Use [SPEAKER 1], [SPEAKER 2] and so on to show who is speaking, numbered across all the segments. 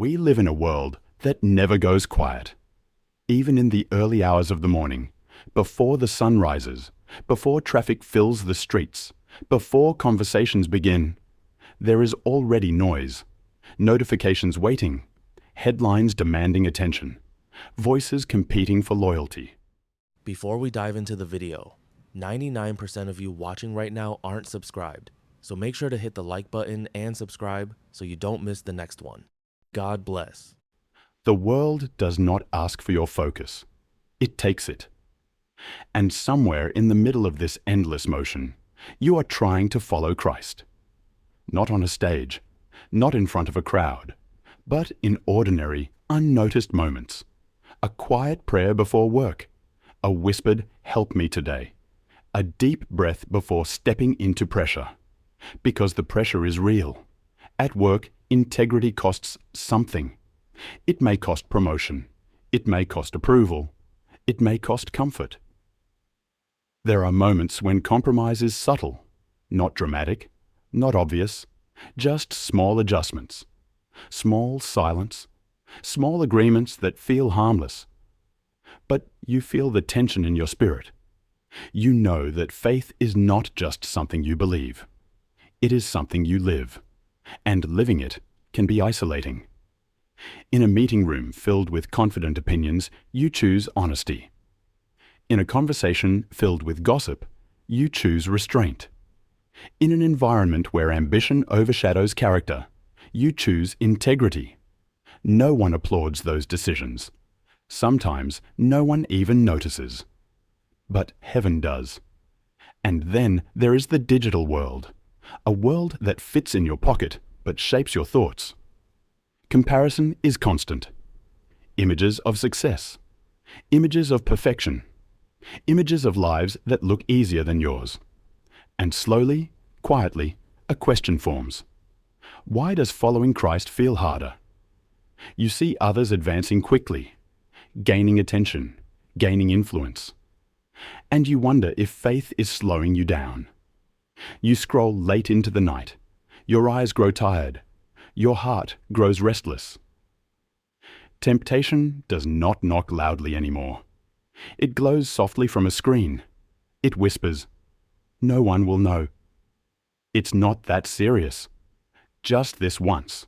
[SPEAKER 1] We live in a world that never goes quiet. Even in the early hours of the morning, before the sun rises, before traffic fills the streets, before conversations begin, there is already noise, notifications waiting, headlines demanding attention, voices competing for loyalty.
[SPEAKER 2] Before we dive into the video, 99% of you watching right now aren't subscribed, so make sure to hit the like button and subscribe so you don't miss the next one. God bless.
[SPEAKER 1] The world does not ask for your focus. It takes it. And somewhere in the middle of this endless motion, you are trying to follow Christ. Not on a stage, not in front of a crowd, but in ordinary, unnoticed moments. A quiet prayer before work, a whispered, "Help me today," a deep breath before stepping into pressure. Because the pressure is real. At work, integrity costs something. It may cost promotion. It may cost approval. It may cost comfort. There are moments when compromise is subtle, not dramatic, not obvious, just small adjustments, small silence, small agreements that feel harmless. But you feel the tension in your spirit. You know that faith is not just something you believe. It is something you live, and living it can be isolating. In a meeting room filled with confident opinions, you choose honesty. In a conversation filled with gossip, you choose restraint. In an environment where ambition overshadows character, you choose integrity. No one applauds those decisions. Sometimes no one even notices. But heaven does. And then there is the digital world, a world that fits in your pocket but shapes your thoughts. Comparison is constant. Images of success, images of perfection, images of lives that look easier than yours. And slowly, quietly, a question forms. Why does following Christ feel harder? You see others advancing quickly, gaining attention, gaining influence. And you wonder if faith is slowing you down. You scroll late into the night. Your eyes grow tired. Your heart grows restless. Temptation does not knock loudly anymore. It glows softly from a screen. It whispers, "No one will know." It's not that serious. Just this once.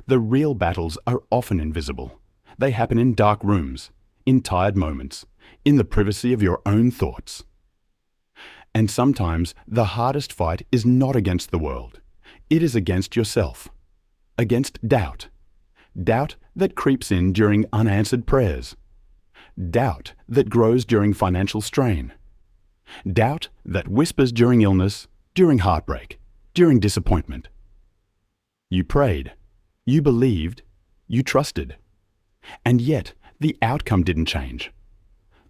[SPEAKER 1] The real battles are often invisible. They happen in dark rooms, in tired moments, in the privacy of your own thoughts. And sometimes the hardest fight is not against the world. It is against yourself. Against doubt. Doubt that creeps in during unanswered prayers. Doubt that grows during financial strain. Doubt that whispers during illness, during heartbreak, during disappointment. You prayed. You believed. You trusted. And yet, the outcome didn't change.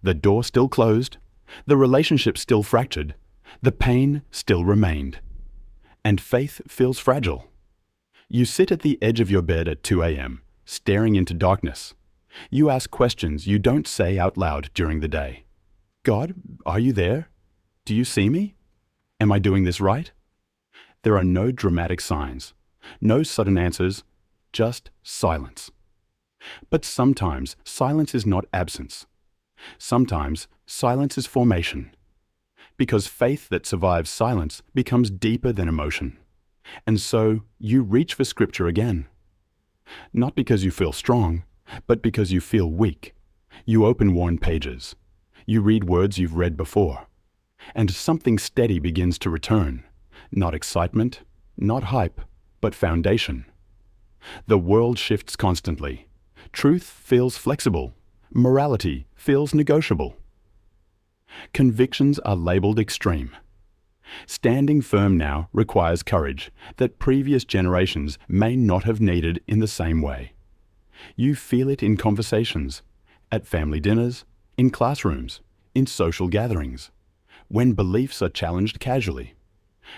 [SPEAKER 1] The door still closed. The relationship still fractured. The pain still remained. And faith feels fragile. You sit at the edge of your bed at 2 a.m., staring into darkness. You ask questions you don't say out loud during the day. God, are you there? Do you see me? Am I doing this right? There are no dramatic signs, no sudden answers, just silence. But sometimes silence is not absence. Sometimes silence is formation. Because faith that survives silence becomes deeper than emotion. And so you reach for Scripture again. Not because you feel strong, but because you feel weak. You open worn pages. You read words you've read before. And something steady begins to return. Not excitement, not hype, but foundation. The world shifts constantly. Truth feels flexible. Morality feels negotiable. Convictions are labeled extreme. Standing firm now requires courage that previous generations may not have needed in the same way. You feel it in conversations, at family dinners, in classrooms, in social gatherings, when beliefs are challenged casually,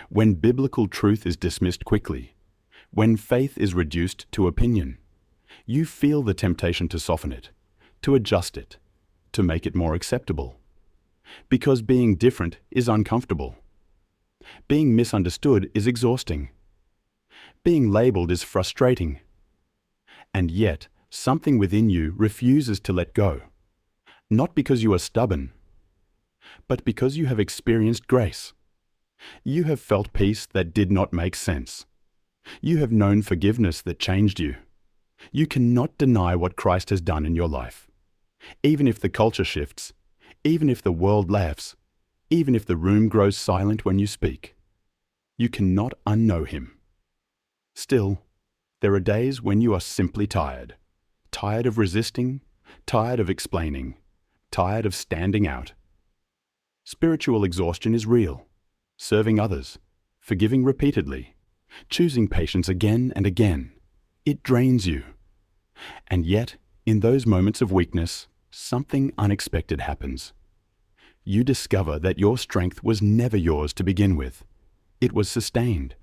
[SPEAKER 1] when biblical truth is dismissed quickly, when faith is reduced to opinion. You feel the temptation to soften it, to adjust it, to make it more acceptable. Because being different is uncomfortable. Being misunderstood is exhausting. Being labeled is frustrating. And yet, something within you refuses to let go. Not because you are stubborn, but because you have experienced grace. You have felt peace that did not make sense. You have known forgiveness that changed you. You cannot deny what Christ has done in your life. Even if the culture shifts, even if the world laughs, even if the room grows silent when you speak, you cannot unknow him. Still, there are days when you are simply tired. Tired of resisting, tired of explaining, tired of standing out. Spiritual exhaustion is real. Serving others, forgiving repeatedly, choosing patience again and again. It drains you. And yet, in those moments of weakness, something unexpected happens. You discover that your strength was never yours to begin with. It was sustained,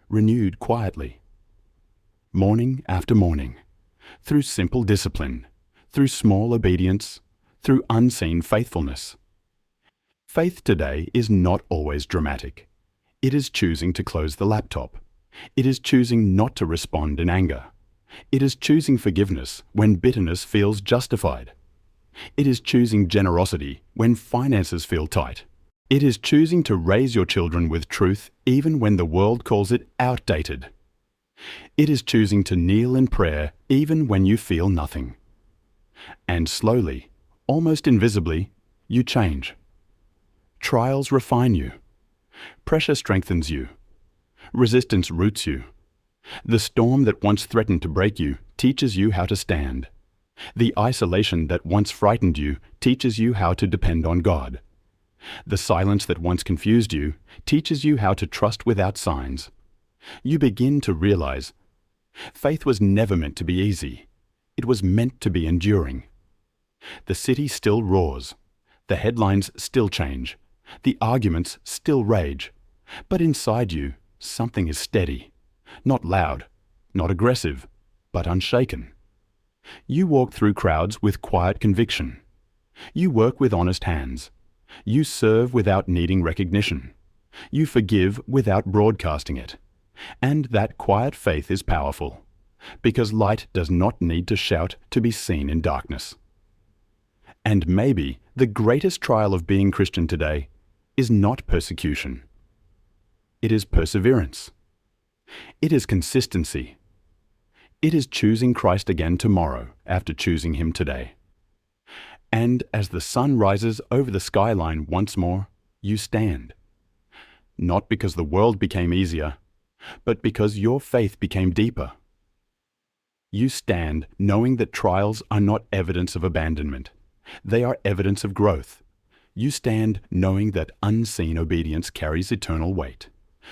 [SPEAKER 1] renewed quietly. Morning after morning, through simple discipline, through small obedience, through unseen faithfulness. Faith today is not always dramatic. It is choosing to close the laptop. It is choosing not to respond in anger. It is choosing forgiveness when bitterness feels justified. It is choosing generosity when finances feel tight. It is choosing to raise your children with truth even when the world calls it outdated. It is choosing to kneel in prayer even when you feel nothing. And slowly, almost invisibly, you change. Trials refine you. Pressure strengthens you. Resistance roots you. The storm that once threatened to break you teaches you how to stand. The isolation that once frightened you teaches you how to depend on God. The silence that once confused you teaches you how to trust without signs. You begin to realize faith was never meant to be easy. It was meant to be enduring. The city still roars. The headlines still change. The arguments still rage. But inside you, something is steady. Not loud, not aggressive, but unshaken. You walk through crowds with quiet conviction. You work with honest hands. You serve without needing recognition. You forgive without broadcasting it. And that quiet faith is powerful, because light does not need to shout to be seen in darkness. And maybe the greatest trial of being Christian today is not persecution. It is perseverance. It is consistency. It is choosing Christ again tomorrow after choosing him today. And as the sun rises over the skyline once more, you stand. Not because the world became easier, but because your faith became deeper. You stand knowing that trials are not evidence of abandonment. They are evidence of growth. You stand knowing that unseen obedience carries eternal weight.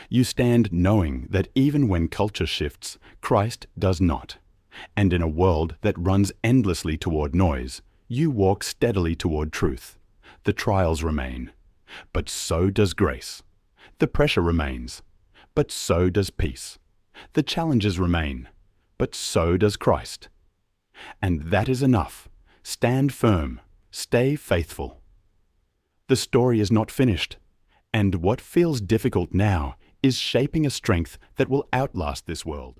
[SPEAKER 1] You stand knowing that even when culture shifts, Christ does not. And in a world that runs endlessly toward noise, you walk steadily toward truth. The trials remain, but so does grace. The pressure remains, but so does peace. The challenges remain, but so does Christ. And that is enough. Stand firm. Stay faithful. The story is not finished, and what feels difficult now is shaping a strength that will outlast this world.